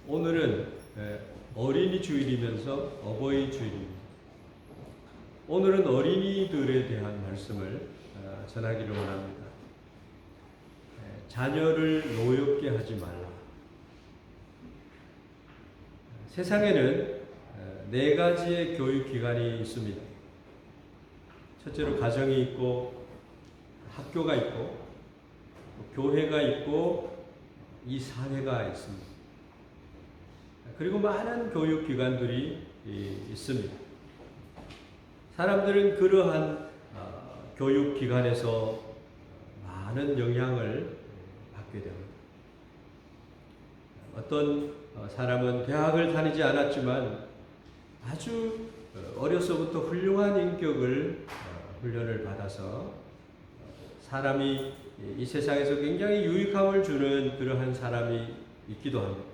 오늘은 어린이 주일이면서 어버이 주일입니다. 오늘은 어린이들에 대한 말씀을 전하기를 원합니다. 자녀를 노엽게 하지 말라. 세상에는 네 가지의 교육기관이 있습니다. 첫째로 가정이 있고, 학교가 있고, 교회가 있고, 이 사회가 있습니다. 그리고 많은 교육기관들이 있습니다. 사람들은 그러한 교육기관에서 많은 영향을 받게 됩니다. 어떤 사람은 대학을 다니지 않았지만 아주 어려서부터 훌륭한 인격을 훈련을 받아서 사람이 이 세상에서 굉장히 유익함을 주는 그러한 사람이 있기도 합니다.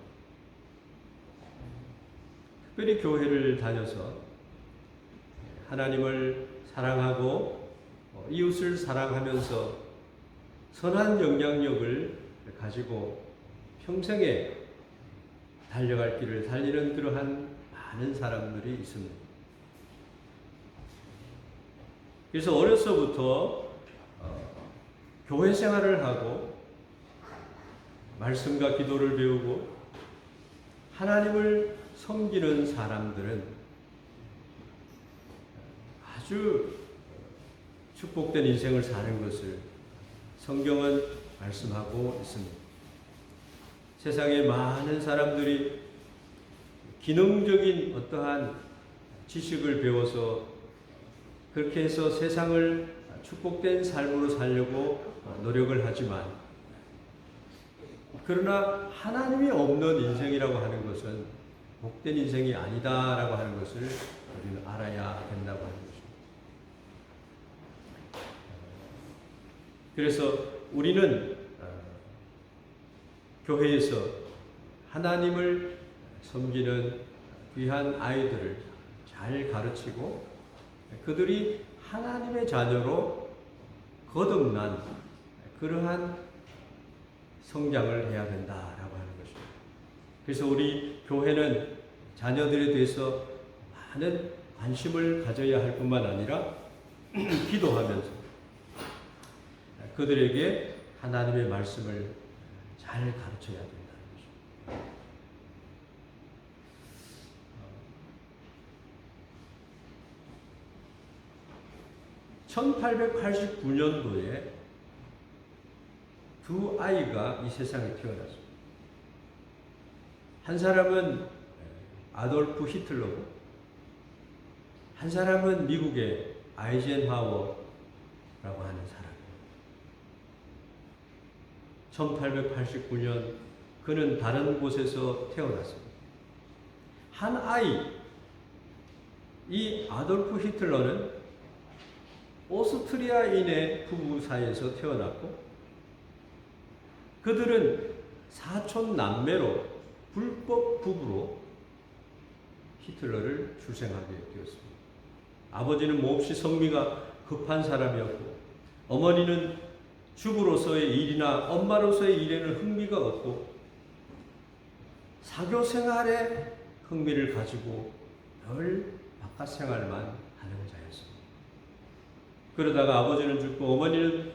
특별히 교회를 다녀서 하나님을 사랑하고 이웃을 사랑하면서 선한 영향력을 가지고 평생에 달려갈 길을 달리는 그러한 많은 사람들이 있습니다. 그래서 어려서부터 교회 생활을 하고 말씀과 기도를 배우고 하나님을 섬기는 사람들은 아주 축복된 인생을 사는 것을 성경은 말씀하고 있습니다. 세상에 많은 사람들이 기능적인 어떠한 지식을 배워서 그렇게 해서 세상을 축복된 삶으로 살려고 노력을 하지만, 그러나 하나님이 없는 인생이라고 하는 것은 복된 인생이 아니다라고 하는 것을 우리는 알아야 된다고 하는 것입니다. 그래서 우리는 교회에서 하나님을 섬기는 귀한 아이들을 잘 가르치고 그들이 하나님의 자녀로 거듭난 그러한 성장을 해야 된다라고 하는 것입니다. 그래서 우리 교회는 자녀들에 대해서 많은 관심을 가져야 할 뿐만 아니라 기도하면서 그들에게 하나님의 말씀을 잘 가르쳐야 된다는 것입니다. 1889년도에 두 아이가 이 세상에 태어났습니다. 한 사람은 아돌프 히틀러고 한 사람은 미국의 아이젠하워라고 하는 사람이에요. 1889년 그는 다른 곳에서 태어났습니다. 한 아이, 이 아돌프 히틀러는 오스트리아인의 부부 사이에서 태어났고 그들은 사촌 남매로 불법 부부로 히틀러를 출생하게 되었습니다. 아버지는 몹시 성미가 급한 사람이었고 어머니는 주부로서의 일이나 엄마로서의 일에는 흥미가 없고 사교 생활에 흥미를 가지고 늘 바깥 생활만 하는 자였습니다. 그러다가 아버지는 죽고 어머니는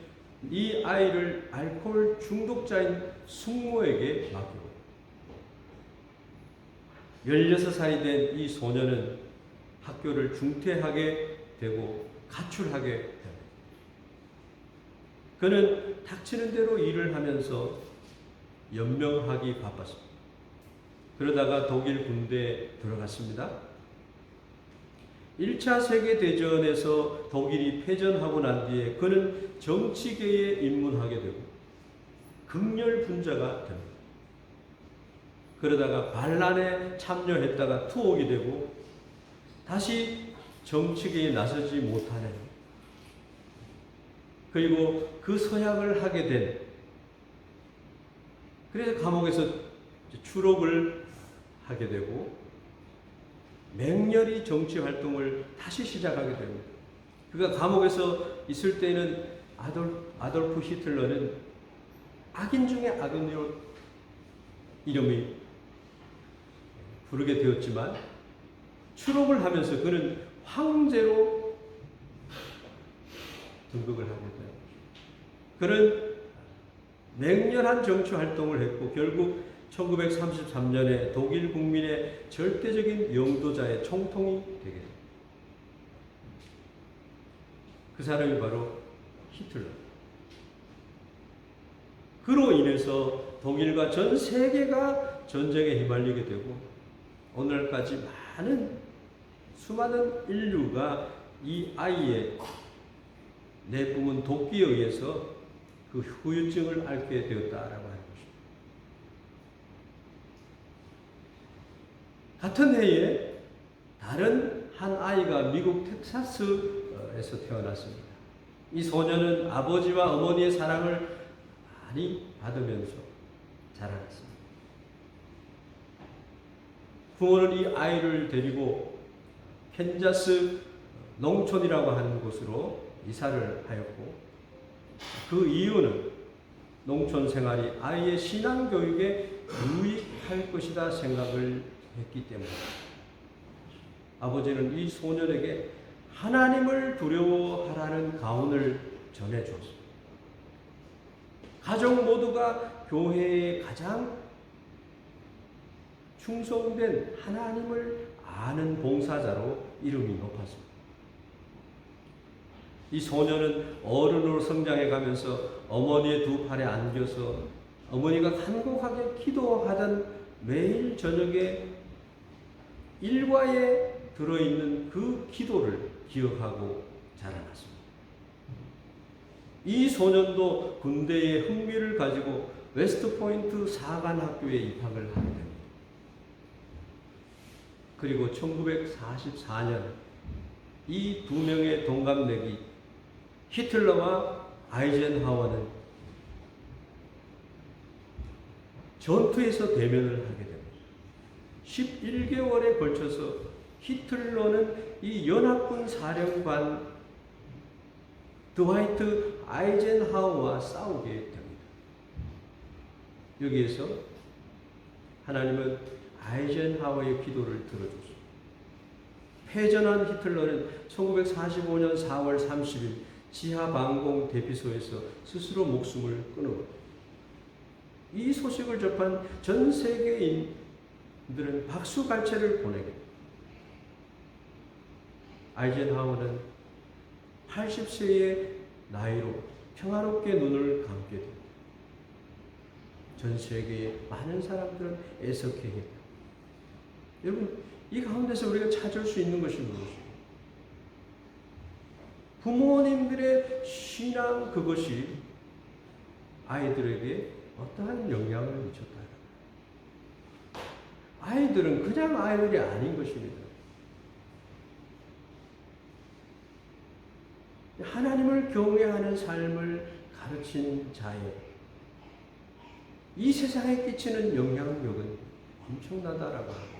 이 아이를 알코올 중독자인 숙모에게 맡기고 16살이 된 이 소녀는 학교를 중퇴하게 되고 가출하게 됩니다. 그는 닥치는 대로 일을 하면서 연명하기 바빴습니다. 그러다가 독일 군대에 들어갔습니다. 1차 세계대전에서 독일이 패전하고 난 뒤에 그는 정치계에 입문하게 되고 극렬 분자가 됩니다. 그러다가 반란에 참여했다가 투옥이 되고 다시 정치계에 나서지 못하는, 그리고 그 서약을 하게 된, 그래서 감옥에서 추록을 하게 되고 맹렬히 정치 활동을 다시 시작하게 됩니다. 그가 감옥에서 있을 때는 아돌프 히틀러는 악인 중에 악인으로 이름이 부르게 되었지만 출업을 하면서 그는 황제로 등극을 하게 돼요. 그는 맹렬한 정치 활동을 했고 결국 1933년에 독일 국민의 절대적인 영도자의 총통이 되게 됩니다. 그 사람이 바로 히틀러. 그로 인해서 독일과 전 세계가 전쟁에 휘말리게 되고 오늘까지 수많은 인류가 이 아이의 내뿜은 도끼에 의해서 그 후유증을 앓게 되었다라고 하는 것입니다. 같은 해에 다른 한 아이가 미국 텍사스에서 태어났습니다. 이 소녀는 아버지와 어머니의 사랑을 많이 받으면서 자라났습니다. 부모는 이 아이를 데리고 캔자스 농촌이라고 하는 곳으로 이사를 하였고 그 이유는 농촌 생활이 아이의 신앙 교육에 유익할 것이다 생각을 했기 때문입니다. 아버지는 이 소년에게 하나님을 두려워하라는 가훈을 전해주었습니다. 가족 모두가 교회의 가장 충성된 하나님을 아는 봉사자로 이름이 높았습니다. 이 소녀는 어른으로 성장해 가면서 어머니의 두 팔에 안겨서 어머니가 간곡하게 기도하던 매일 저녁에 일과에 들어있는 그 기도를 기억하고 자라났습니다. 이 소년도 군대의 흥미를 가지고 웨스트포인트 사관학교에 입학을 하게 됩니다. 그리고 1944년 이 두 명의 동갑내기 히틀러와 아이젠하워는 전투에서 대면을 하게 됩니다. 11개월에 걸쳐서 히틀러는 이 연합군 사령관 드와이트 아이젠하워와 싸우게 됩니다. 여기에서 하나님은 아이젠하워의 기도를 들어줬습니다. 패전한 히틀러는 1945년 4월 30일 지하방공 대피소에서 스스로 목숨을 끊었고 이 소식을 접한 전 세계인들은 박수갈채를 보내게 됩니다. 아이젠하워는 80세의 나이로 평화롭게 눈을 감게 됩니다. 전 세계의 많은 사람들은 애석해했다. 여러분, 이 가운데서 우리가 찾을 수 있는 것이 무엇이에요? 부모님들의 신앙 그것이 아이들에게 어떠한 영향을 미쳤다. 아이들은 그냥 아이들이 아닌 것입니다. 하나님을 경외하는 삶을 가르친 자의 이 세상에 끼치는 영향력은 엄청나다라고 합니다.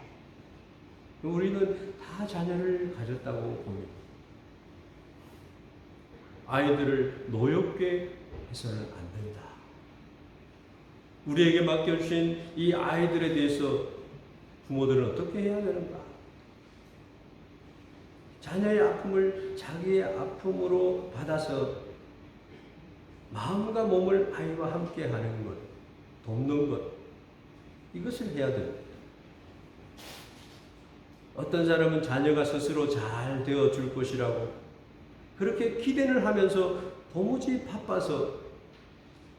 우리는 다 자녀를 가졌다고 봅니다. 아이들을 노엽게 해서는 안 된다. 우리에게 맡겨주신 이 아이들에 대해서 부모들은 어떻게 해야 되는가? 자녀의 아픔을 자기의 아픔으로 받아서 마음과 몸을 아이와 함께 하는 것, 돕는 것, 이것을 해야 됩니다. 어떤 사람은 자녀가 스스로 잘 되어줄 것이라고 그렇게 기대를 하면서 도무지 바빠서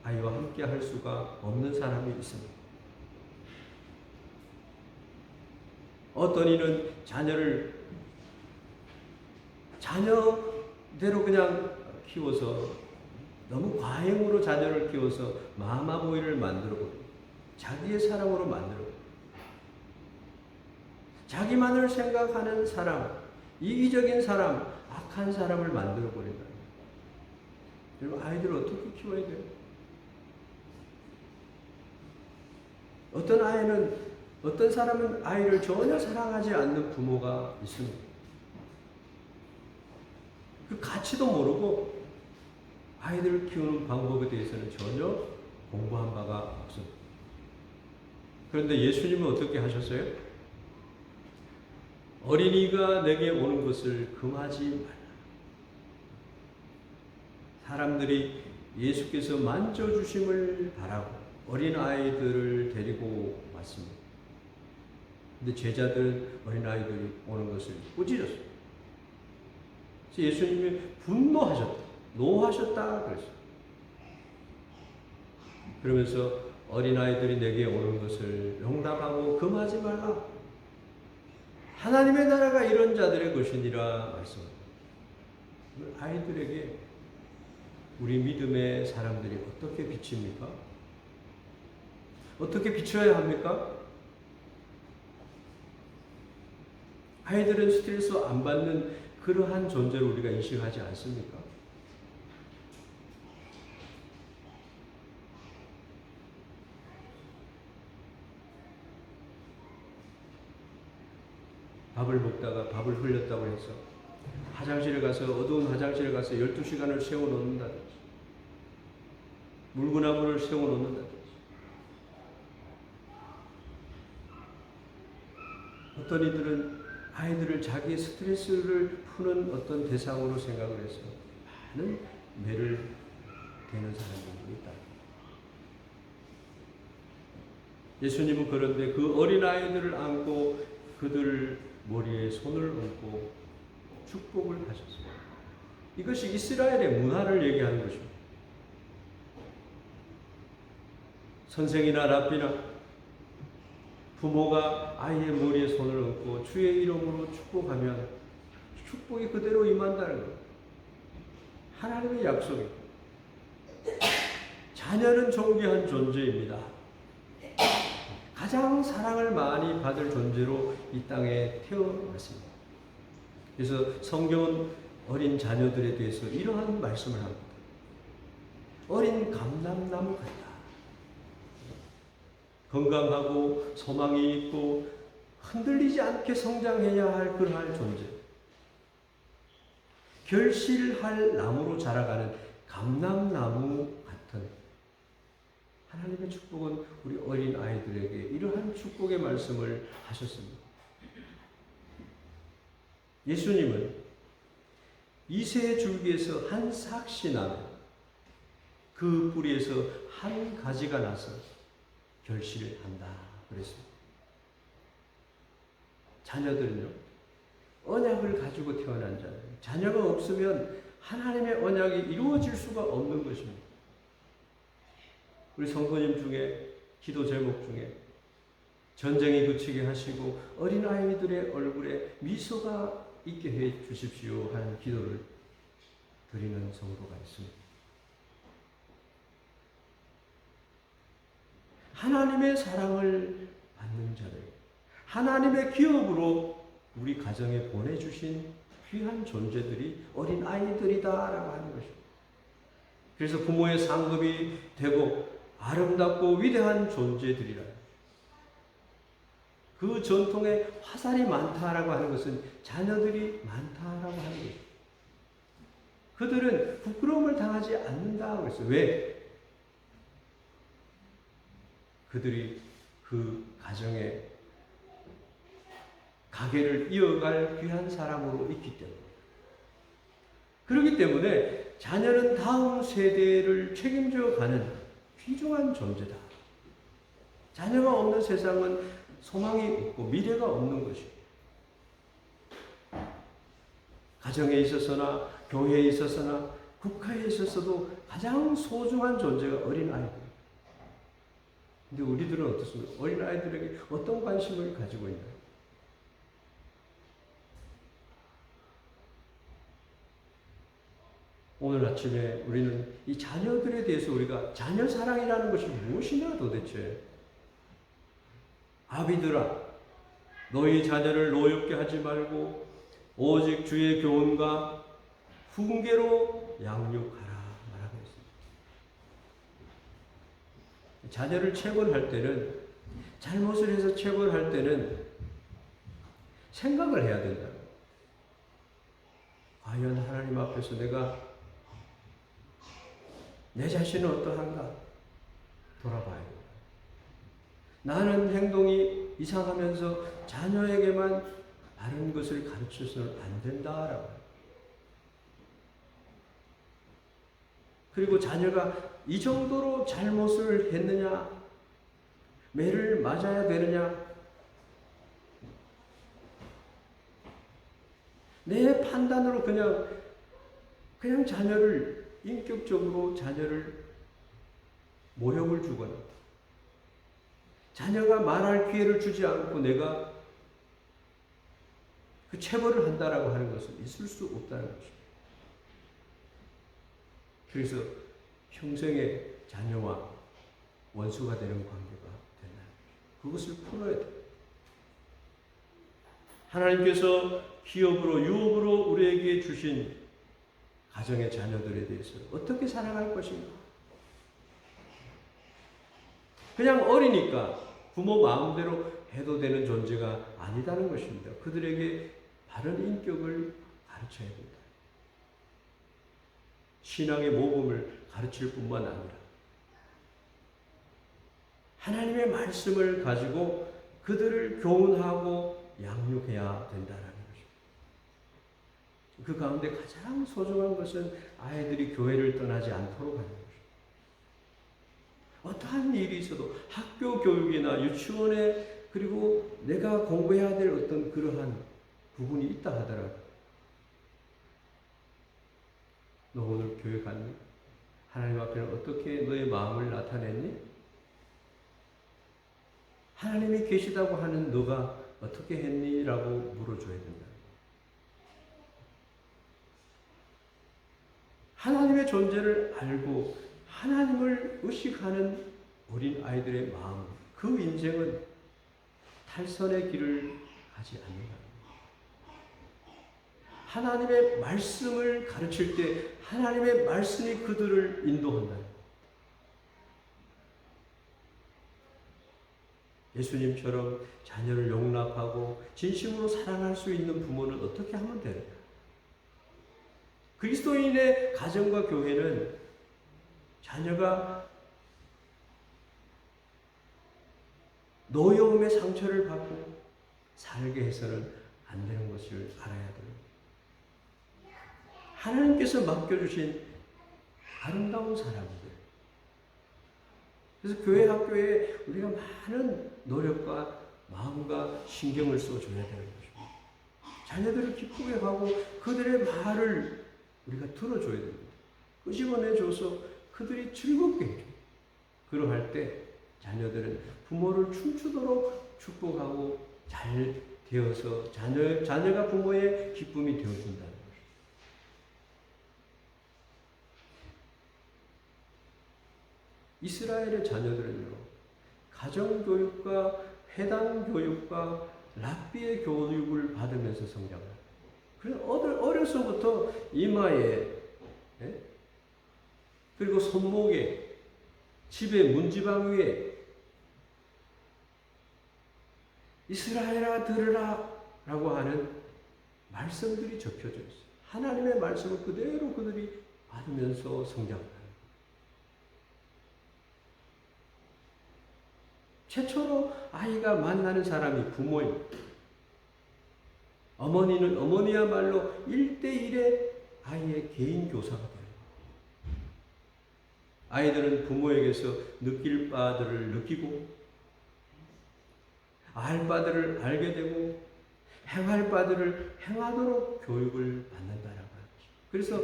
아이와 함께 할 수가 없는 사람이 있습니다. 어떤 이는 자녀대로 그냥 키워서 너무 과잉으로 자녀를 키워서 마마보이를 만들고 자기의 사랑으로 만들고 자기만을 생각하는 사람, 이기적인 사람, 악한 사람을 만들어버린다. 여러분, 아이들을 어떻게 키워야 돼요? 어떤 사람은 아이를 전혀 사랑하지 않는 부모가 있습니다. 그 가치도 모르고 아이들을 키우는 방법에 대해서는 전혀 공부한 바가 없습니다. 그런데 예수님은 어떻게 하셨어요? 어린이가 내게 오는 것을 금하지 말라. 사람들이 예수께서 만져주심을 바라고 어린아이들을 데리고 왔습니다. 근데 제자들은 어린아이들이 오는 것을 꾸짖었어요. 그래서 예수님이 분노하셨다. 노하셨다 그랬어요. 그러면서 어린아이들이 내게 오는 것을 용납하고 금하지 말라. 하나님의 나라가 이런 자들의 것이니라 말씀합니다. 아이들에게 우리 믿음의 사람들이 어떻게 비칩니까? 어떻게 비춰야 합니까? 아이들은 스트레스 안 받는 그러한 존재로 우리가 인식하지 않습니까? 밥을 먹다가 밥을 흘렸다고 해서 화장실에 가서 어두운 화장실에 가서 12시간을 세워놓는다든지 물구나무를 세워놓는다든지 어떤 이들은 아이들을 자기의 스트레스를 푸는 어떤 대상으로 생각을 해서 많은 매를 대는 사람들이 있다. 예수님은 그런데 그 어린아이들을 안고 그들 머리에 손을 얹고 축복을 하셨습니다. 이것이 이스라엘의 문화를 얘기하는 것입니다. 선생이나 랍비나 부모가 아이의 머리에 손을 얹고 주의 이름으로 축복하면 축복이 그대로 임한다는 것. 하나님의 약속입니다. 자녀는 존귀한 존재입니다. 가장 사랑을 많이 받을 존재로 이 땅에 태어났습니다. 그래서 성경은 어린 자녀들에 대해서 이러한 말씀을 합니다. 어린 감람나무 같다. 건강하고 소망이 있고 흔들리지 않게 성장해야 할 그러한 존재. 결실할 나무로 자라가는 감람나무 같은 하나님의 축복은 우리 어린 아이들에게 이러한 축복의 말씀을 하셨습니다. 예수님은 이새의 줄기에서 한 삭시 나면 그 뿌리에서 한 가지가 나서 결실한다 그랬습니다. 자녀들은요, 언약을 가지고 태어난 자들, 자녀가 없으면 하나님의 언약이 이루어질 수가 없는 것입니다. 우리 성도님 중에 기도 제목 중에 전쟁이 그치게 하시고 어린아이들의 얼굴에 미소가 있게 해 주십시오 하는 기도를 드리는 성도가 있습니다. 하나님의 사랑을 받는 자들, 하나님의 기업으로 우리 가정에 보내주신 귀한 존재들이 어린 아이들이다라고 하는 것입니다. 그래서 부모의 상급이 되고 아름답고 위대한 존재들이라. 그 전통에 화살이 많다라고 하는 것은 자녀들이 많다라고 하는 것입니다. 그들은 부끄러움을 당하지 않는다고 했어요. 왜? 그들이 그 가정에 가게를 이어갈 귀한 사람으로 있기 때문에. 그렇기 때문에 자녀는 다음 세대를 책임져 가는 귀중한 존재다. 자녀가 없는 세상은 소망이 없고 미래가 없는 것입니다. 가정에 있어서나 교회에 있어서나 국가에 있어서도 가장 소중한 존재가 어린아이들. 근데 우리들은 어떻습니까? 어린아이들에게 어떤 관심을 가지고 있나요? 오늘 아침에 우리는 이 자녀들에 대해서 우리가 자녀 사랑이라는 것이 무엇이냐 도대체. 아비들아, 너희 자녀를 노엽게 하지 말고 오직 주의 교훈과 훈계로 양육하라 말하고 있습니다. 자녀를 체벌할 때는, 잘못을 해서 체벌할 때는 생각을 해야 된다. 과연 하나님 앞에서 내가 내 자신은 어떠한가 돌아봐야 된다. 나는 행동이 이상하면서 자녀에게만 바른 것을 가르쳐서는 안 된다라고. 그리고 자녀가 이 정도로 잘못을 했느냐, 매를 맞아야 되느냐, 내 판단으로 그냥 자녀를, 인격적으로 자녀를 모욕을 주거나, 자녀가 말할 기회를 주지 않고 내가 그 체벌을 한다라고 하는 것은 있을 수 없다는 것입니다. 그래서 평생의 자녀와 원수가 되는 관계가 된다. 그것을 풀어야 돼. 하나님께서 기업으로, 유업으로 우리에게 주신 가정의 자녀들에 대해서 어떻게 살아갈 것인가? 그냥 어리니까 부모 마음대로 해도 되는 존재가 아니다는 것입니다. 그들에게 바른 인격을 가르쳐야 된다. 신앙의 모범을 가르칠 뿐만 아니라 하나님의 말씀을 가지고 그들을 교훈하고 양육해야 된다는 것입니다. 그 가운데 가장 소중한 것은 아이들이 교회를 떠나지 않도록 하는 것입니다. 어떠한 일이 있어도 학교 교육이나 유치원에, 그리고 내가 공부해야 될 어떤 그러한 부분이 있다 하더라도, 너 오늘 교회 갔니? 하나님 앞에는 어떻게 너의 마음을 나타냈니? 하나님이 계시다고 하는 너가 어떻게 했니? 라고 물어줘야 된다. 하나님의 존재를 알고 하나님을 의식하는 어린 아이들의 마음, 그 인생은 탈선의 길을 가지 않는다. 하나님의 말씀을 가르칠 때 하나님의 말씀이 그들을 인도한다. 예수님처럼 자녀를 용납하고 진심으로 사랑할 수 있는 부모는 어떻게 하면 되는가? 그리스도인의 가정과 교회는 자녀가 노여움의 상처를 받고 살게 해서는 안 되는 것을 알아야 됩니다. 하나님께서 맡겨주신 아름다운 사람들. 그래서 교회 학교에 우리가 많은 노력과 마음과 신경을 써줘야 되는 것입니다. 자녀들을 기쁘게 하고 그들의 말을 우리가 들어줘야 됩니다. 끄집어내줘서 그들이 즐겁게 해줘. 그러할 때 자녀들은 부모를 춤추도록 축복하고 잘 되어서 자녀가 부모의 기쁨이 되어준다는 것입니다. 이스라엘의 자녀들은요, 가정교육과 회당교육과 랍비의 교육을 받으면서 성장합니다. 그래서 어려서부터 이마에, 그리고 손목에, 집의 문지방 위에 이스라엘아 들으라 라고 하는 말씀들이 적혀져 있어요. 하나님의 말씀을 그대로 그들이 받으면서 성장합니다. 최초로 아이가 만나는 사람이 부모입니다. 어머니는 어머니야말로 1:1의 아이의 개인 교사가 돼요. 아이들은 부모에게서 느낄 바들을 느끼고, 알 바들을 알게 되고, 행할 바들을 행하도록 교육을 받는다라고 하죠. 그래서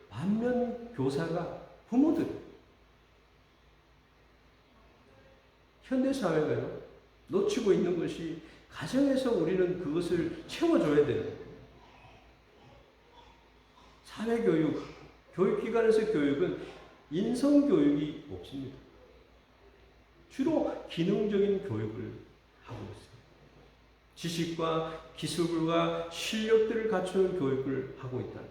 반면 교사가 부모들. 현대사회가요, 놓치고 있는 것이 가정에서 우리는 그것을 채워줘야 돼요. 사회교육, 교육기관에서 교육은 인성교육이 없습니다. 주로 기능적인 교육을 하고 있어요. 지식과 기술과 실력들을 갖추는 교육을 하고 있다.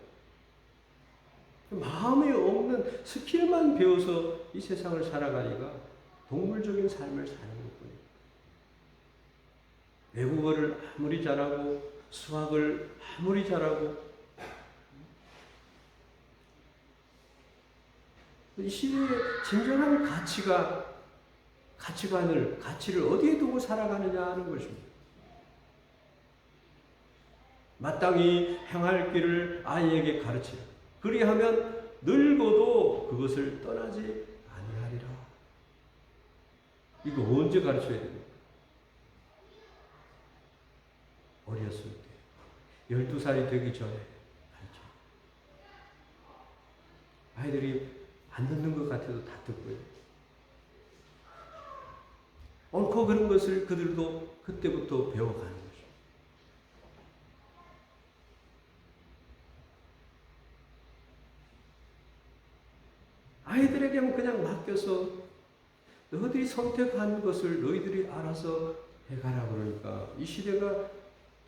마음이 없는 스킬만 배워서 이 세상을 살아가니까 동물적인 삶을 사는 것뿐이에요. 외국어를 아무리 잘하고 수학을 아무리 잘하고 이 시대의 진정한 가치를 어디에 두고 살아가느냐 하는 것입니다. 마땅히 행할 길을 아이에게 가르치라. 그리하면 늙어도 그것을 떠나지 아니하리라. 이거 언제 가르쳐야 됩니까? 어렸을 때. 12살이 되기 전에 가르쳐. 아이들이 안 듣는 것 같아도 다 듣고요. 옳고 그런 것을 그들도 그때부터 배워가는 거죠. 아이들에게는 그냥 맡겨서 너희들이 선택한 것을 너희들이 알아서 해가라 그러니까 이 시대가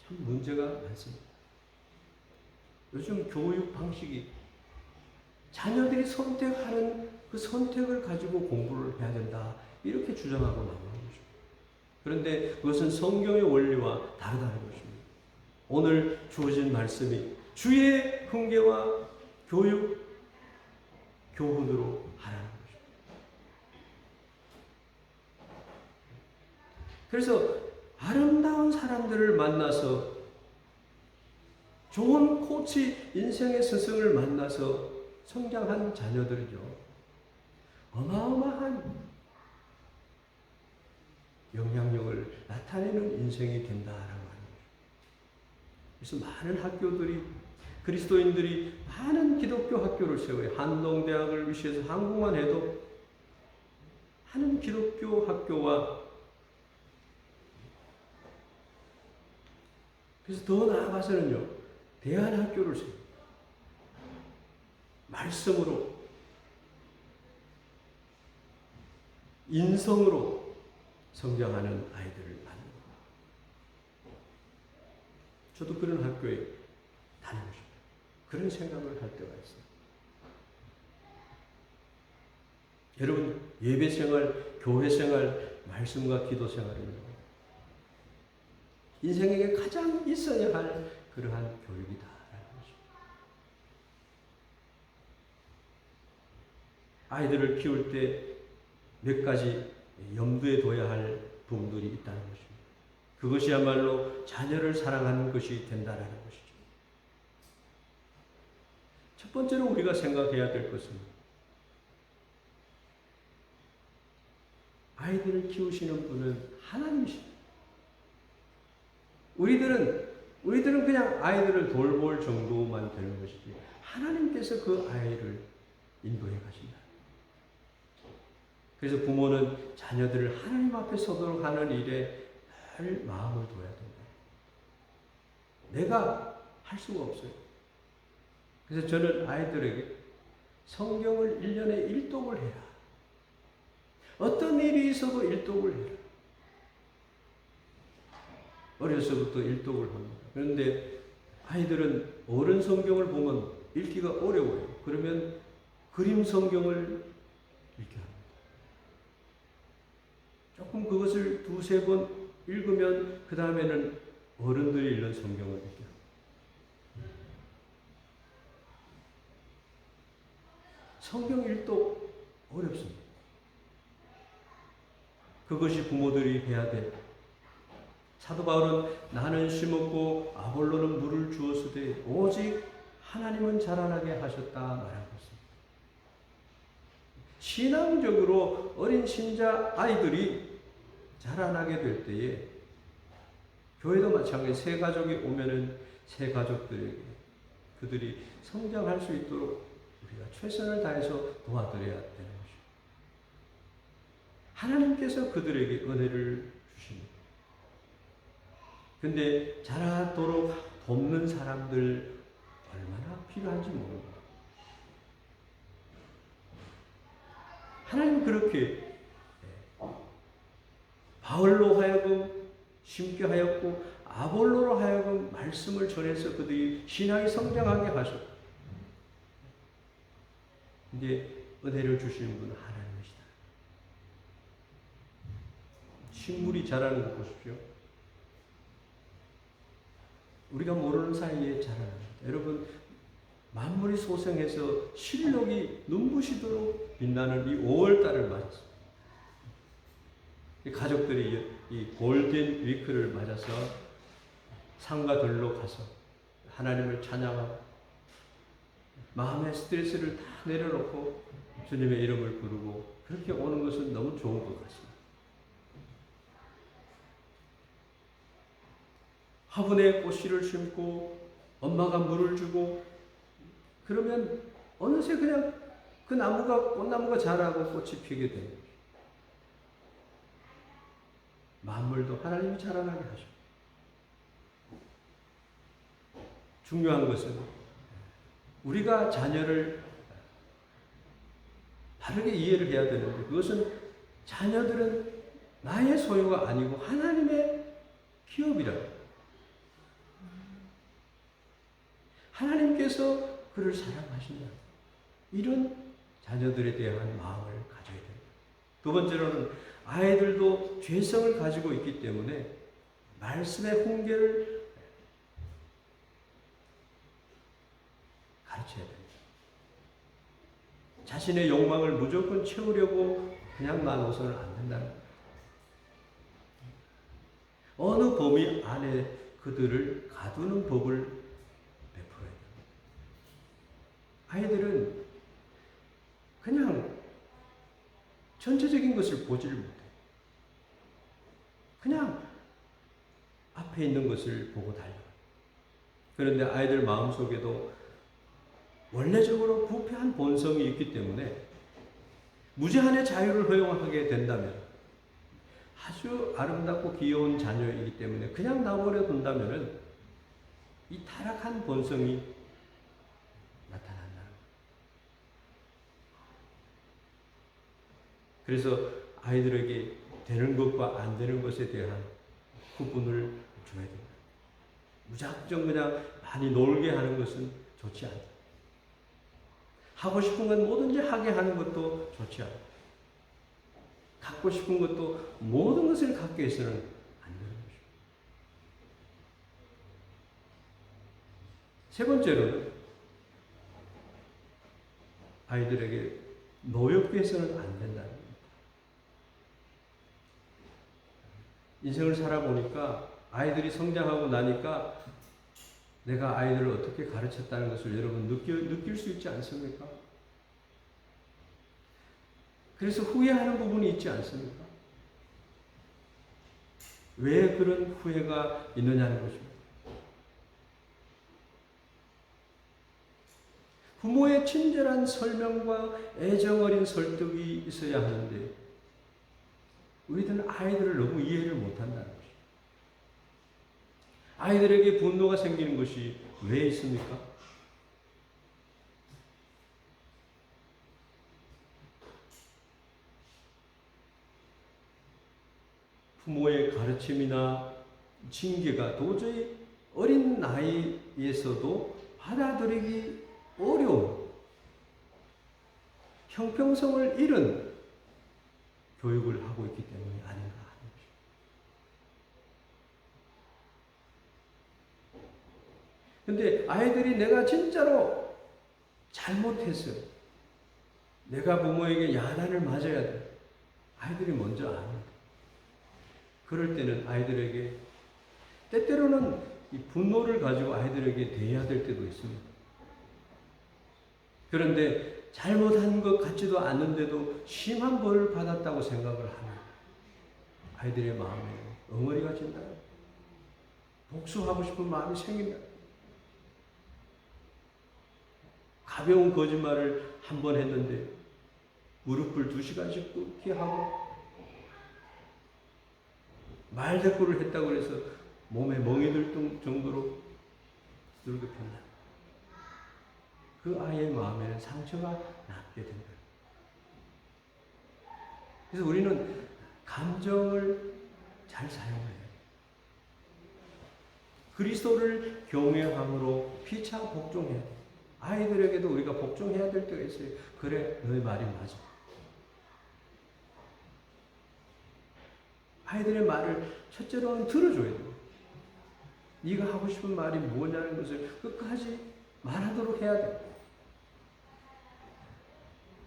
참 문제가 많습니다. 요즘 교육 방식이 자녀들이 선택하는 그 선택을 가지고 공부를 해야 된다 이렇게 주장하고 나오는 거죠. 그런데 그것은 성경의 원리와 다르다는 것입니다. 오늘 주어진 말씀이 주의 훈계와 교육, 교훈으로 하라는 거죠. 그래서 아름다운 사람들을 만나서 좋은 코치, 인생의 스승을 만나서 성장한 자녀들은요, 어마어마한 영향력을 나타내는 인생이 된다라고 하는 거죠. 그래서 많은 학교들이, 그리스도인들이 많은 기독교 학교를 세워요. 한동대학을 위시해서 한국만 해도 많은 기독교 학교와 그래서 더 나아가서는요, 대안학교를 세워요. 말씀으로, 인성으로 성장하는 아이들을 만듭니다. 저도 그런 학교에 다니고 싶어요. 그런 생각을 할 때가 있어요. 여러분, 예배 생활, 교회 생활, 말씀과 기도 생활은요, 인생에게 가장 있어야 할 그러한 교육이다라는 거죠. 아이들을 키울 때 몇 가지 염두에 둬야 할 부분들이 있다는 것입니다. 그것이야말로 자녀를 사랑하는 것이 된다라는 것이죠. 첫 번째로 우리가 생각해야 될 것은 아이들을 키우시는 분은 하나님이십니다. 우리들은 그냥 아이들을 돌볼 정도만 되는 것이지 하나님께서 그 아이를 인도해 가신다. 그래서 부모는 자녀들을 하나님 앞에 서도록 하는 일에 늘 마음을 둬야 된다. 내가 할 수가 없어요. 그래서 저는 아이들에게 성경을 1년에 1독을 해라. 어떤 일이 있어도 1독을 해라. 어려서부터 1독을 합니다. 그런데 아이들은 어른 성경을 보면 읽기가 어려워요. 그러면 그림 성경을 읽게 합니다. 조금 그것을 두세 번 읽으면 그 다음에는 어른들이 읽는 성경을 읽게 합니다. 성경 1독 어렵습니다. 그것이 부모들이 해야 돼. 사도 바울은 나는 심었고 아볼로는 물을 주었으되 오직 하나님은 자라나게 하셨다 말하고 있습니다. 신앙적으로 어린 신자 아이들이 자라나게 될 때에 교회도 마찬가지 새 가족이 오면은 새 가족들에게 그들이 성장할 수 있도록 우리가 최선을 다해서 도와드려야 되는 것입니다. 하나님께서 그들에게 은혜를 주십니다. 근데 자라도록 돕는 사람들 얼마나 필요한지 모릅니다. 하나님은 그렇게 바울로 하여금 심게 하였고 아볼로로 하여금 말씀을 전해서 그들이 신앙이 성장하게 하셨고 근데 은혜를 주시는 분은 하나님이시다. 식물이 자라는 거 보십시오. 우리가 모르는 사이에 자라납니다. 여러분, 만물이 소생해서 실록이 눈부시도록 빛나는 이 5월달을 맞았습니다. 이 가족들이 이 골든 위크를 맞아서 산과 들로 가서 하나님을 찬양하고 마음의 스트레스를 다 내려놓고 주님의 이름을 부르고 그렇게 오는 것은 너무 좋은 것 같습니다. 화분에 꽃씨를 심고 엄마가 물을 주고 그러면 어느새 그냥 그 꽃나무가 자라고 꽃이 피게 됩니다. 만물도 하나님이 자라나게 하셔. 중요한 것은 우리가 자녀를 바르게 이해를 해야 되는데 그것은 자녀들은 나의 소유가 아니고 하나님의 기업이라. 하나님께서 그를 사랑하신다. 이런 자녀들에 대한 마음을 가져야 됩니다. 두 번째로는 아이들도 죄성을 가지고 있기 때문에 말씀의 훈계를 가르쳐야 됩니다. 자신의 욕망을 무조건 채우려고 그냥 놔놓아서는 안 된다는 거예요. 어느 범위 안에 그들을 가두는 법을 베풀어야 됩니다. 아이들은 그냥 전체적인 것을 보지를 못해요. 그냥 앞에 있는 것을 보고 달려요. 그런데 아이들 마음속에도 원래적으로 부패한 본성이 있기 때문에 무제한의 자유를 허용하게 된다면 아주 아름답고 귀여운 자녀이기 때문에 그냥 놔버려 둔다면 이 타락한 본성이 나타난다. 그래서 아이들에게 되는 것과 안 되는 것에 대한 구분을 줘야 됩니다. 무작정 그냥 많이 놀게 하는 것은 좋지 않다. 하고 싶은 건 뭐든지 하게 하는 것도 좋지 않다. 갖고 싶은 것도 모든 것을 갖게 해서는 안 되는 것입니다. 세 번째로는 아이들에게 노엽게 해서는 안 된다는 겁니다. 인생을 살아보니까 아이들이 성장하고 나니까 내가 아이들을 어떻게 가르쳤다는 것을 여러분 느낄 수 있지 않습니까? 그래서 후회하는 부분이 있지 않습니까? 왜 그런 후회가 있느냐는 것입니다. 부모의 친절한 설명과 애정 어린 설득이 있어야 하는데 우리들은 아이들을 너무 이해를 못한다는 것입니다. 아이들에게 분노가 생기는 것이 왜 있습니까? 부모의 가르침이나 징계가 도저히 어린 나이에서도 받아들이기 어려운 형평성을 잃은 교육을 하고 있기 때문이 아닌가 하는 것입니다. 근데 아이들이 내가 진짜로 잘못했어요. 내가 부모에게 야단을 맞아야 돼. 아이들이 먼저 압니다. 그럴 때는 아이들에게 때때로는 이 분노를 가지고 아이들에게 대해야 될 때도 있습니다. 그런데 잘못한 것 같지도 않는데도 심한 벌을 받았다고 생각을 하면 아이들의 마음에 엉어리가 진다. 복수하고 싶은 마음이 생긴다. 가벼운 거짓말을 한 번 했는데 무릎을 2시간씩 꿇게 하고 말대꾸를 했다고 해서 몸에 멍이 들 정도로 두들겨 폈다. 그 아이의 마음에는 상처가 남게 된다. 그래서 우리는 감정을 잘 사용해야 해요. 그리스도를 경외함으로 피차 복종해야 돼요. 아이들에게도 우리가 복종해야 될 때가 있어요. 그래, 너의 말이 맞아. 아이들의 말을 첫째로는 들어줘야 돼요. 네가 하고 싶은 말이 뭐냐는 것을 끝까지 말하도록 해야 돼요.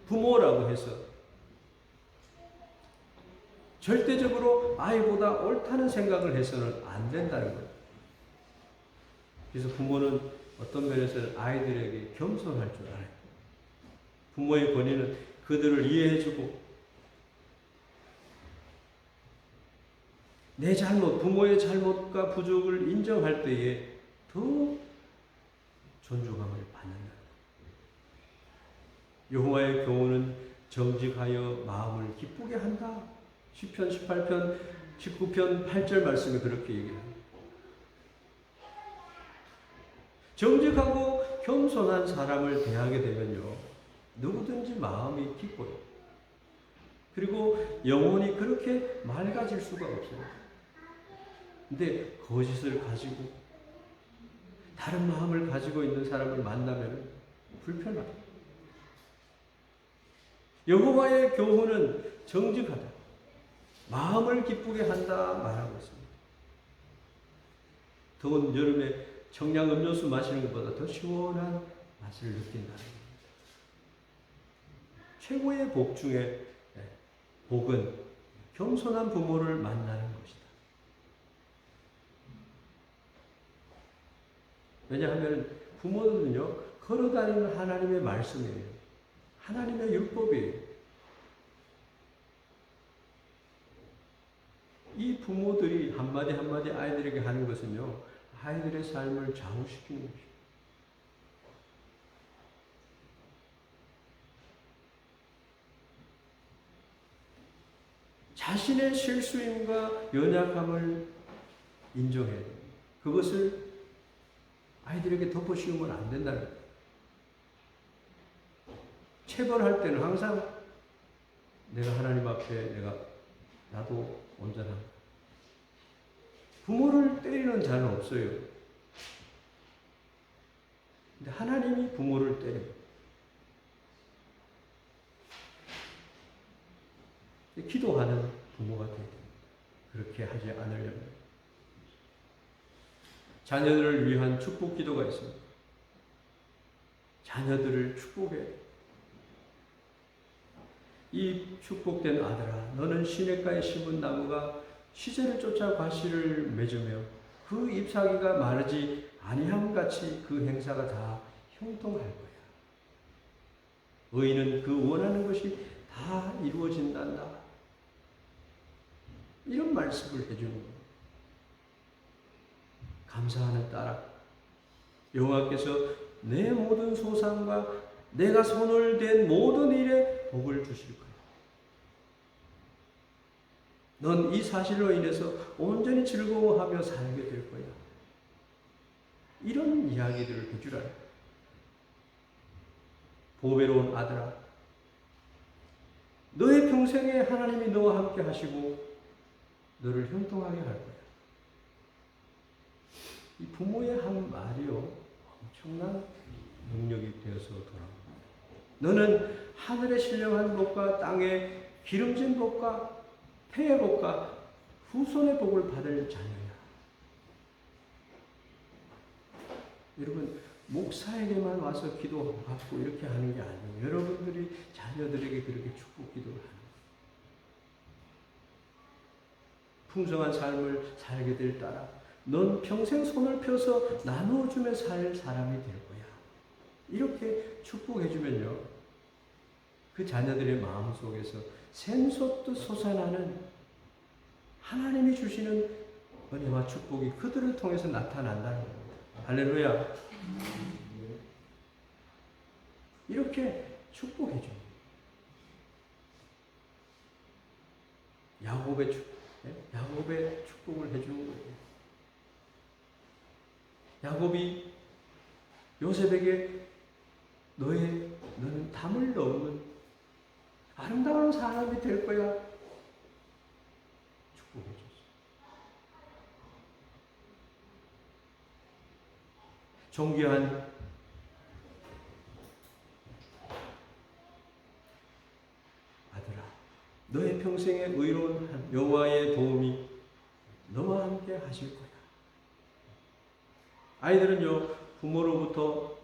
부모라고 해서 절대적으로 아이보다 옳다는 생각을 해서는 안 된다는 거예요. 그래서 부모는 어떤 면에서는 아이들에게 겸손할 줄 알아요. 부모의 권위는 그들을 이해해주고 내 잘못, 부모의 잘못과 부족을 인정할 때에 더 존중함을 받는다. 여호와의 교훈은 정직하여 마음을 기쁘게 한다. 시편 18편 19편 8절 말씀에 그렇게 얘기합니다. 정직하고 겸손한 사람을 대하게 되면요, 누구든지 마음이 기뻐요. 그리고 영혼이 그렇게 맑아질 수가 없어요. 근데 거짓을 가지고 다른 마음을 가지고 있는 사람을 만나면 불편하다. 여호와의 교훈은 정직하다. 마음을 기쁘게 한다 말하고 있습니다. 더운 여름에 청량 음료수 마시는 것보다 더 시원한 맛을 느낀다는 겁니다. 최고의 복 중에 복은 겸손한 부모를 만나는 것이다. 왜냐하면 부모들은요, 걸어다니는 하나님의 말씀이에요. 하나님의 율법이에요. 이 부모들이 한마디 한마디 아이들에게 하는 것은요, 아이들의 삶을 좌우시키는 것이에요. 자신의 실수임과 연약함을 인정해야 됩니다. 그것을 아이들에게 덮어씌우면 안 된다는 거예요. 체벌할 때는 항상 내가 하나님 앞에 나도 온전한다. 부모를 때리는 자는 없어요. 근데 하나님이 부모를 때립니다. 기도하는 부모가 되야 됩니다. 그렇게 하지 않으려면. 자녀들을 위한 축복 기도가 있습니다. 자녀들을 축복해야 돼요. 이 축복된 아들아, 너는 시냇가에 심은 나무가 시절을 쫓아 과실을 맺으며 그 잎사귀가 마르지 아니함같이 그 행사가 다 형통할 거야. 의인은 그 원하는 것이 다 이루어진단다. 이런 말씀을 해주는 거예요. 감사하는 딸아, 여호와께서 내 모든 소상과 내가 손을 댄 모든 일에 복을 주실 거야. 넌 이 사실로 인해서 온전히 즐거워하며 살게 될 거야. 이런 이야기들을 해주라. 보배로운 아들아, 너의 평생에 하나님이 너와 함께 하시고 너를 형통하게 할 거야. 이 부모의 한 말이요, 엄청난 능력이 되어서 돌아옵니다. 너는 하늘의 신령한 복과 땅의 기름진 복과 폐의 복과 후손의 복을 받을 자녀야. 여러분, 목사에게만 와서 기도받고 이렇게 하는 게 아니에요. 여러분들이 자녀들에게 그렇게 축복 기도를 하는 거예요. 풍성한 삶을 살게 될 따라 넌 평생 손을 펴서 나누어주며 살 사람이 될 거야. 이렇게 축복해주면요, 그 자녀들의 마음속에서 샘솟듯 솟아나는 하나님이 주시는 은혜와 축복이 그들을 통해서 나타난다는 겁니다. 할렐루야. 이렇게 축복해줍니다. 야곱의 축복을 해주는 거예요. 야곱이 요셉에게 너는 담을 넘는 아름다운 사람이 될 거야. 축복해 줬어요. 존귀한 아들아, 너의 평생의 의로운 여호와의 도움이 너와 함께 하실 거야. 아이들은요, 부모로부터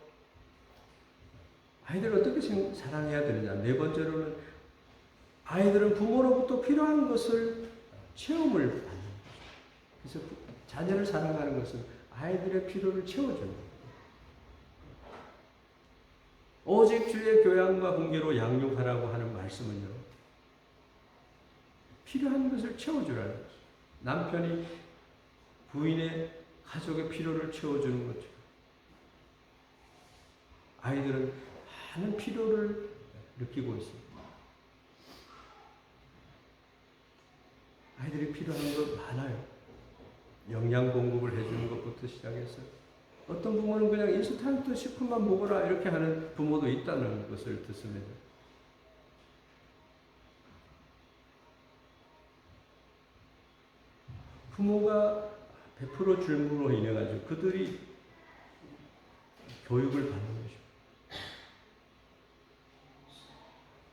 아이들을 어떻게 사랑해야 되느냐. 네 번째로는 아이들은 부모로부터 필요한 것을 체험을 받는 거죠. 그래서 자녀를 사랑하는 것은 아이들의 필요를 채워주는 거예요. 오직 주의 교양과 훈계로 양육하라고 하는 말씀은요, 필요한 것을 채워주라는 거죠. 남편이 부인의 가족의 필요를 채워주는 거죠. 아이들은 많은 필요를 느끼고 있습니다. 아이들이 필요한 것 많아요. 영양 공급을 해주는 것부터 시작해서 어떤 부모는 그냥 인스턴트 식품만 먹어라 이렇게 하는 부모도 있다는 것을 듣습니다. 부모가 100% 줄므로 인해 가지고 그들이 교육을 받는 것이죠.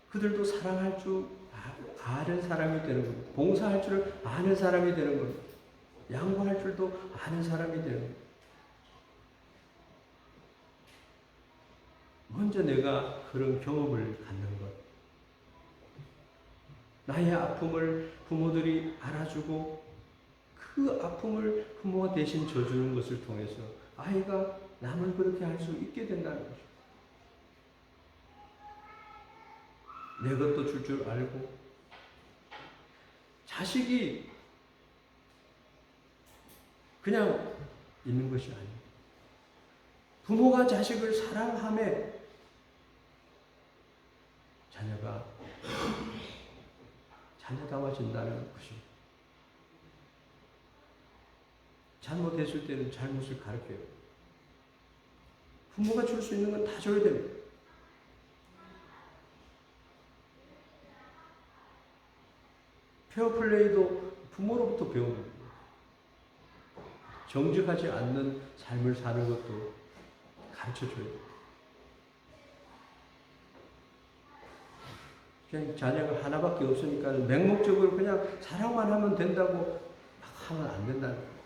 그들도 사랑할 줄 아는 사람이 되는 겁니다. 봉사할 줄을 아는 사람이 되는 겁니다. 양보할 줄도 아는 사람이 되는 겁니다. 먼저 내가 그런 경험을 갖는 것. 나의 아픔을 부모들이 알아주고 그 아픔을 부모가 대신 져주는 것을 통해서 아이가 남을 그렇게 할 수 있게 된다는 거죠. 내 것도 줄 줄 알고 자식이 그냥 있는 것이 아니에요. 부모가 자식을 사랑하며 자녀가 자녀다워진다는 것입니다. 잘못했을 때는 잘못을 가르쳐요. 부모가 줄 수 있는 건 다 줘야 됩니다. 페어플레이도 부모로부터 배우는 거예요. 정직하지 않는 삶을 사는 것도 가르쳐줘야 돼요. 그냥 자녀가 하나밖에 없으니까 맹목적으로 그냥 사랑만 하면 된다고 막 하면 안 된다는 거예요.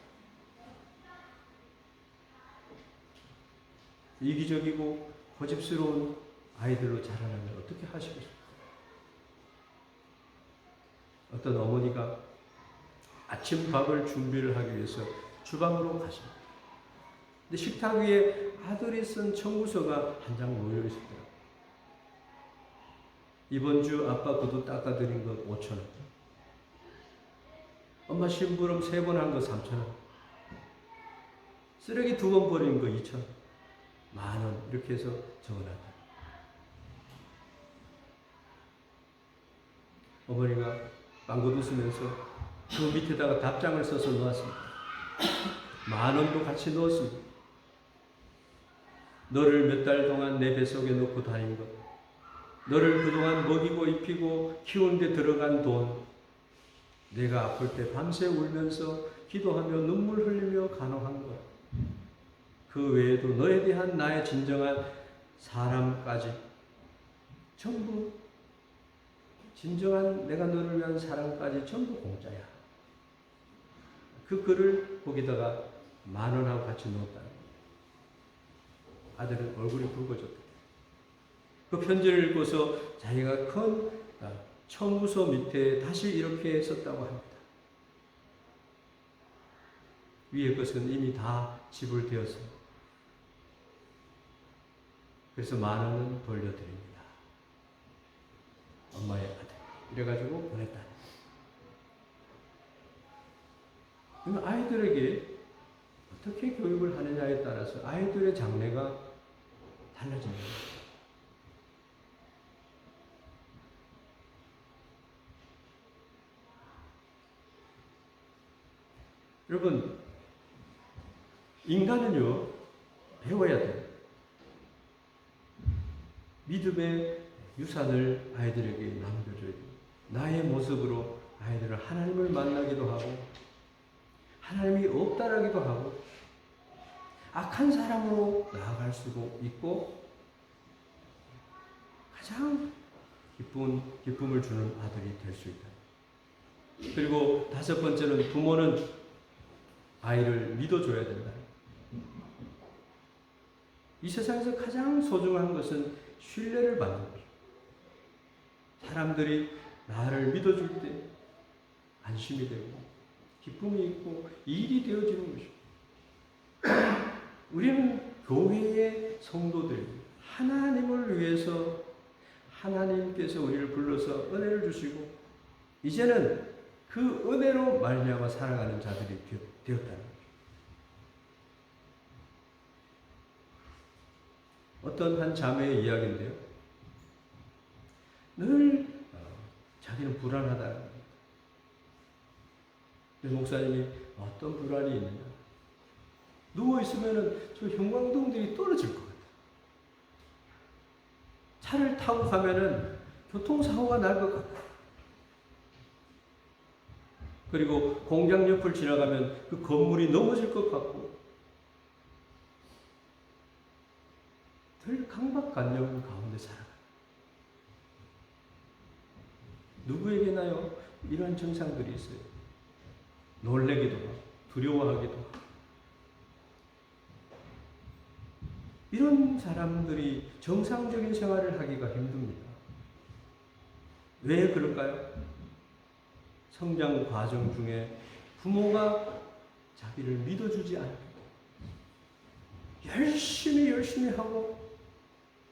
이기적이고 고집스러운 아이들로 자라나면 어떻게 하시겠습니까? 어떤 어머니가 아침밥을 준비를 하기 위해서 주방으로 가십니다. 근데 식탁 위에 아들이 쓴 청구서가 한 장 놓여 있었더라고요. 이번 주 아빠 구두 닦아드린 것 5,000원. 엄마 심부름 3번 한 거 3,000원. 쓰레기 2번 버린 거 2,000원. 10,000원. 이렇게 해서 적어놨다. 어머니가 빵긋 웃으면서 그 밑에다가 답장을 써서 놓았습니다. 10,000원도 같이 넣었습니다. 너를 몇 달 동안 내 뱃속에 놓고 다닌 것, 너를 그동안 먹이고 입히고 키우는데 들어간 돈, 내가 아플 때 밤새 울면서 기도하며 눈물 흘리며 간호한 것, 그 외에도 너에 대한 나의 진정한 사랑까지 전부, 진정한 내가 너를 위한 사랑까지 전부 공짜야. 그 글을 거기다가 10,000원하고 같이 넣었다는 거예요. 아들은 얼굴이 붉어졌다. 그 편지를 읽고서 자기가 큰 청구서 밑에 다시 이렇게 썼다고 합니다. 위의 것은 이미 다 지불되었습니다. 그래서 10,000원은 돌려드립니다. 엄마의 아들. 이래가지고 보냈다. 아이들에게 어떻게 교육을 하느냐에 따라서 아이들의 장래가 달라집니다. 여러분, 인간은요, 배워야 돼요. 믿음의 유산을 아이들에게 남겨줘야 돼요. 나의 모습으로 아이들은 하나님을 만나기도 하고, 하나님이 없다라기도 하고, 악한 사람으로 나아갈 수도 있고, 가장 기쁨을 주는 아들이 될 수 있다. 그리고 5번째는 부모는 아이를 믿어줘야 된다. 이 세상에서 가장 소중한 것은 신뢰를 받는 것이죠. 사람들이 나를 믿어줄 때 안심이 되고 기쁨이 있고 일이 되어지는 것이죠. 우리는 교회의 성도들, 하나님을 위해서 하나님께서 우리를 불러서 은혜를 주시고 이제는 그 은혜로 말미암아 살아가는 자들이 되었다는 거죠. 어떤 한 자매의 이야기인데요. 늘 자기는 불안하다. 목사님이 어떤 불안이 있느냐. 누워있으면 저 형광등들이 떨어질 것 같아요. 차를 타고 가면은 교통사고가 날 것 같고, 그리고 공장 옆을 지나가면 그 건물이 넘어질 것 같고, 늘 강박관념 가운데 살아가요. 누구에게나요? 이런 증상들이 있어요. 놀래기도 하고, 두려워하기도 하고. 이런 사람들이 정상적인 생활을 하기가 힘듭니다. 왜 그럴까요? 성장 과정 중에 부모가 자기를 믿어주지 않고 열심히 하고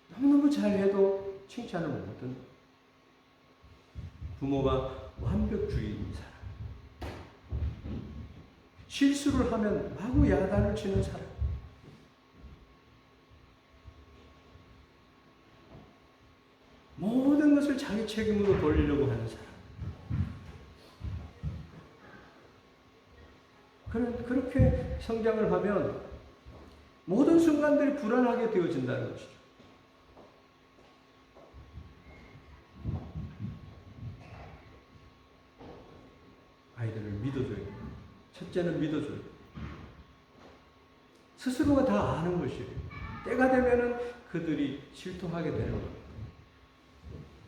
너무너무 잘해도 칭찬을 못하는 부모가 완벽주의인 사람, 실수를 하면 마구 야단을 치는 사람, 모든 것을 자기 책임으로 돌리려고 하는 사람. 그렇게 성장을 하면 모든 순간들이 불안하게 되어진다는 것이죠. 아이들을 믿어줘야 돼요. 첫째는 믿어줘야 돼요. 스스로가 다 아는 것이에요. 때가 되면은 그들이 실토하게 되는 겁니다.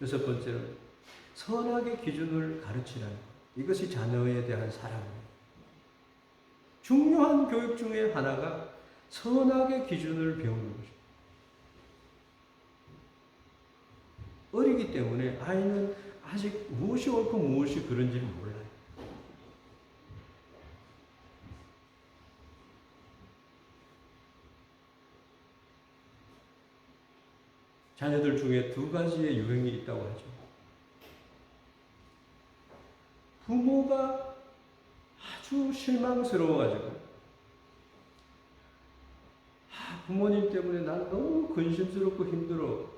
여섯 번째는 선악의 기준을 가르치라는 것. 이것이 자녀에 대한 사랑입니다. 중요한 교육 중에 하나가 선악의 기준을 배우는 것입니다. 어리기 때문에 아이는 아직 무엇이 옳고 무엇이 그른지를 몰라요. 자녀들 중에 두 가지의 유형이 있다고 하죠. 부모가 아주 실망스러워가지고 부모님 때문에 난 너무 근심스럽고 힘들어.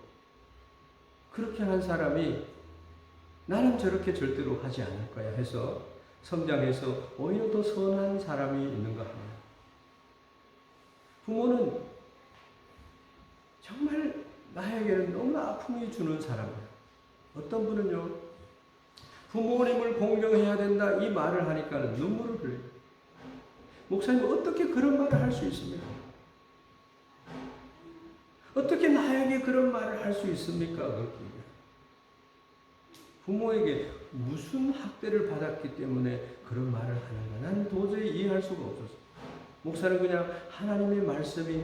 그렇게 한 사람이 나는 저렇게 절대로 하지 않을 거야 해서 성장해서 오히려 더 선한 사람이 있는가 합니다. 부모는 정말 나에게는 너무 아픔이 주는 사람이에요. 어떤 분은요, 부모님을 공경해야 된다 이 말을 하니까 눈물을 흘려요. 목사님 어떻게 그런 말을 할 수 있습니까? 어떻게 나에게 그런 말을 할 수 있습니까? 부모에게 무슨 학대를 받았기 때문에 그런 말을 하는가? 나는 도저히 이해할 수가 없었어요. 목사는 그냥 하나님의 말씀이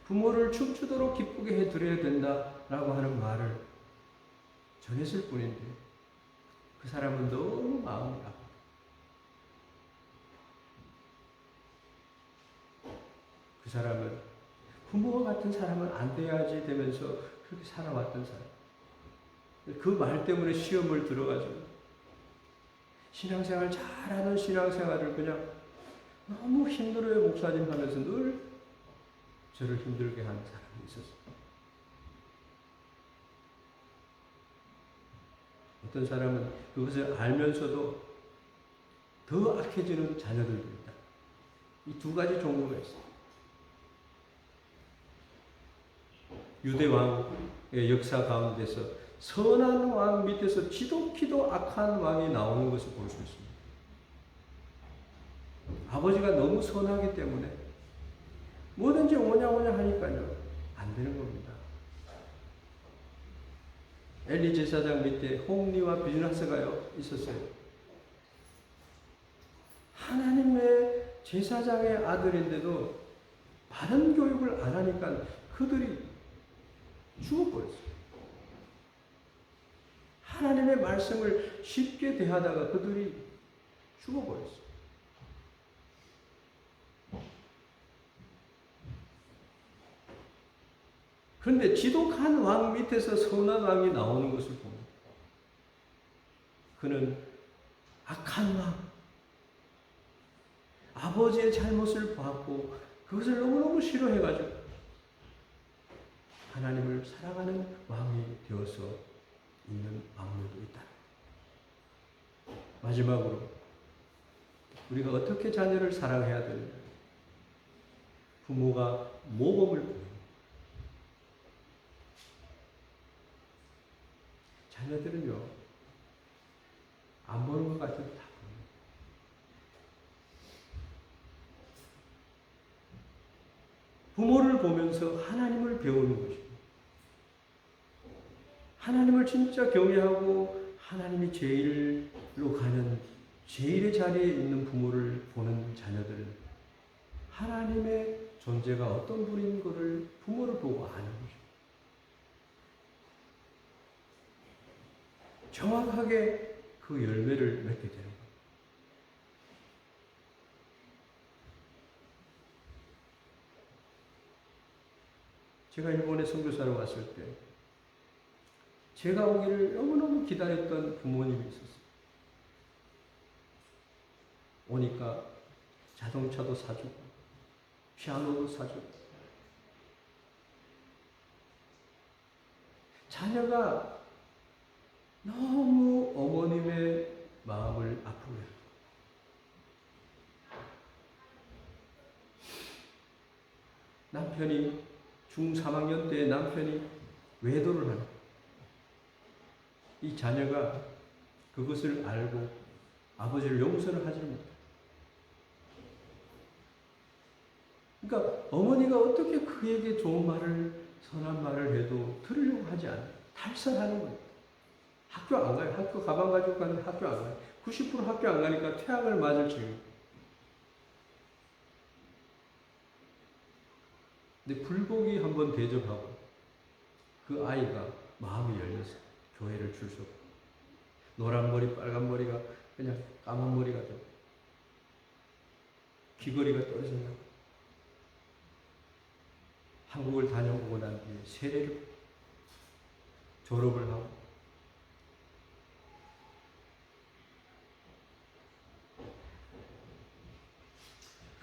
부모를 춤추도록 기쁘게 해드려야 된다라고 하는 말을 전했을 뿐인데 그 사람은 너무 마음이 아파요. 그 사람은 부모와 같은 사람은 안 돼야지 되면서 그렇게 살아왔던 사람. 그 말 때문에 시험을 들어가지고 신앙생활 잘하는 신앙생활을 그냥 너무 힘들어요 목사님 하면서 늘 저를 힘들게 하는 사람이 있었어요. 어떤 사람은 그것을 알면서도 더 악해지는 자녀들도 있다. 이 두 가지 종류가 있어요. 유대 왕의 역사 가운데서 선한 왕 밑에서 지독히도 악한 왕이 나오는 것을 볼 수 있습니다. 아버지가 너무 선하기 때문에 뭐든지 오냐오냐 하니까요. 안 되는 겁니다. 엘리 제사장 밑에 홍리와 비느하스가요 있었어요. 하나님의 제사장의 아들인데도 바른 교육을 안 하니까 그들이 죽어버렸어요. 하나님의 말씀을 쉽게 대하다가 그들이 죽어버렸어요. 그런데 지독한 왕 밑에서 선한 왕이 나오는 것을 보면 그는 악한 왕, 아버지의 잘못을 봤고 그것을 너무너무 싫어해가지고 하나님을 사랑하는 왕이 되어서 있는 왕들도 있다. 마지막으로 우리가 어떻게 자녀를 사랑해야 되느냐. 부모가 모범을 보여요. 자녀들은요, 안 보는 것 같아도 다 보여요. 부모를 보면서 하나님을 배우는 것입니다. 하나님을 진짜 경외하고 하나님이 제일로 가는 제일의 자리에 있는 부모를 보는 자녀들은 하나님의 존재가 어떤 분인 것을 부모를 보고 아는 것입니다. 정확하게 그 열매를 맺게 되는 거예요. 제가 일본에 선교사로 왔을 때 제가 오기를 너무너무 기다렸던 부모님이 있었어요. 오니까 자동차도 사주고 피아노도 사주고 자녀가 너무 어머님의 마음을 아프게 해요. 남편이 중3학년 때 남편이 외도를 하는 이 자녀가 그것을 알고 아버지를 용서를 하지 못해요. 그러니까 어머니가 어떻게 그에게 좋은 말을 선한 말을 해도 들으려고 하지 않아요. 탈선하는 거예요. 학교 안 가요. 학교 가방 가지고 가는 학교 안 가요. 90% 학교 안 가니까 태양을 맞을 지경. 근데 불고기 한번 대접하고 그 아이가 마음이 열렸어요. 교회를 출석. 노란 머리, 빨간 머리가 그냥 까만 머리가 되고 귀걸이가 떨어진다고. 한국을 다녀오고 난 뒤에 세례를 졸업을 하고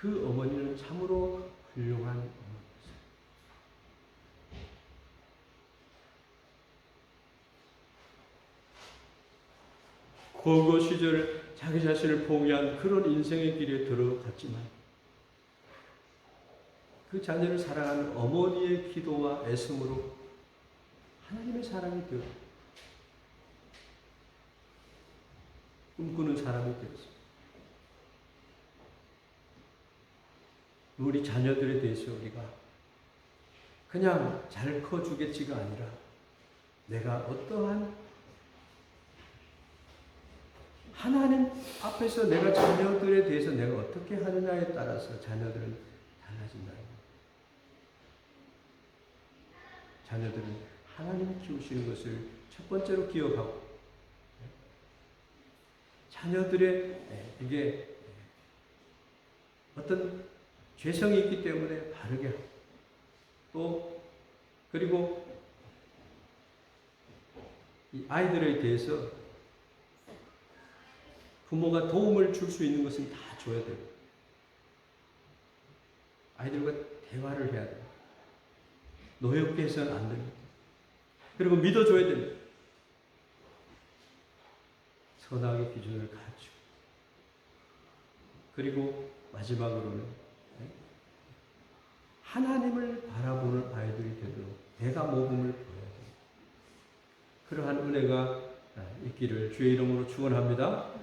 그 어머니는 참으로 훌륭한 어머니였어요. 고고 시절 자기 자신을 포기한 그런 인생의 길에 들어갔지만 그 자녀를 사랑하는 어머니의 기도와 애씀으로 하나님의 사랑이 되어 꿈꾸는 사람이 되었습니다. 우리 자녀들에 대해서 우리가 그냥 잘 커주겠지가 아니라 내가 어떠한 하나님 앞에서 내가 자녀들에 대해서 내가 어떻게 하느냐에 따라서 자녀들은 달라진다는 거예요. 자녀들은 하나님 키우시는 것을 첫 번째로 기억하고 자녀들의 이게 어떤 죄성이 있기 때문에 바르게 하고 또 그리고 이 아이들에 대해서 부모가 도움을 줄 수 있는 것은 다 줘야 돼요. 아이들과 대화를 해야 돼요. 노엽게 해서는 안 됩니다. 그리고 믿어줘야 됩니다. 선악의 기준을 가르치고 그리고 마지막으로는 하나님을 바라보는 아이들이 되도록 내가 모범을 보여야 됩니다. 그러한 은혜가 있기를 주의 이름으로 축원합니다.